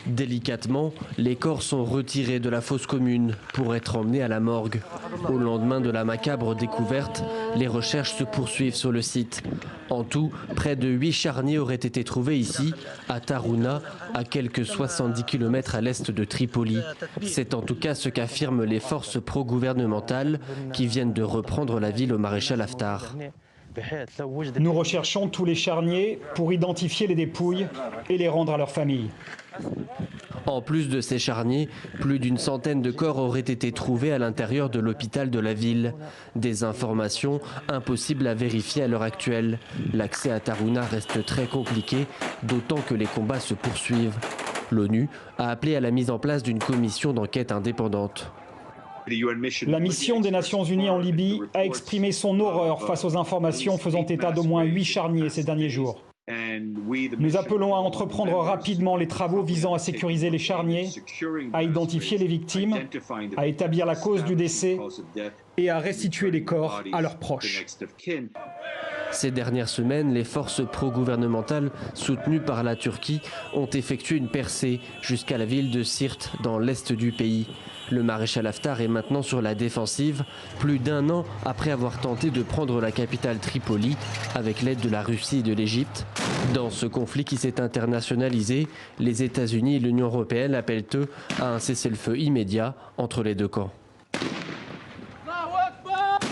Délicatement, les corps sont retirés de la fosse commune pour être emmenés à la morgue. Au lendemain de la macabre découverte, les recherches se poursuivent sur le site. En tout, près de 8 charniers auraient été trouvés ici, à Tarouna, à quelques 70 km à l'est de Tripoli. C'est en tout cas ce qu'affirment les forces pro-gouvernementales qui viennent de reprendre la ville au maréchal Haftar. Nous recherchons tous les charniers pour identifier les dépouilles et les rendre à leurs familles. En plus de ces charniers, plus d'une centaine de corps auraient été trouvés à l'intérieur de l'hôpital de la ville. Des informations impossibles à vérifier à l'heure actuelle. L'accès à Tarouna reste très compliqué, d'autant que les combats se poursuivent. L'ONU a appelé à la mise en place d'une commission d'enquête indépendante. La mission des Nations Unies en Libye a exprimé son horreur face aux informations faisant état d'au moins 8 charniers ces derniers jours. Nous appelons à entreprendre rapidement les travaux visant à sécuriser les charniers, à identifier les victimes, à établir la cause du décès et à restituer les corps à leurs proches. Ces dernières semaines, les forces pro-gouvernementales soutenues par la Turquie ont effectué une percée jusqu'à la ville de Sirte dans l'est du pays. Le maréchal Haftar est maintenant sur la défensive, plus d'un an après avoir tenté de prendre la capitale Tripoli avec l'aide de la Russie et de l'Égypte. Dans ce conflit qui s'est internationalisé, les États-Unis et l'Union européenne appellent eux à un cessez-le-feu immédiat entre les deux camps.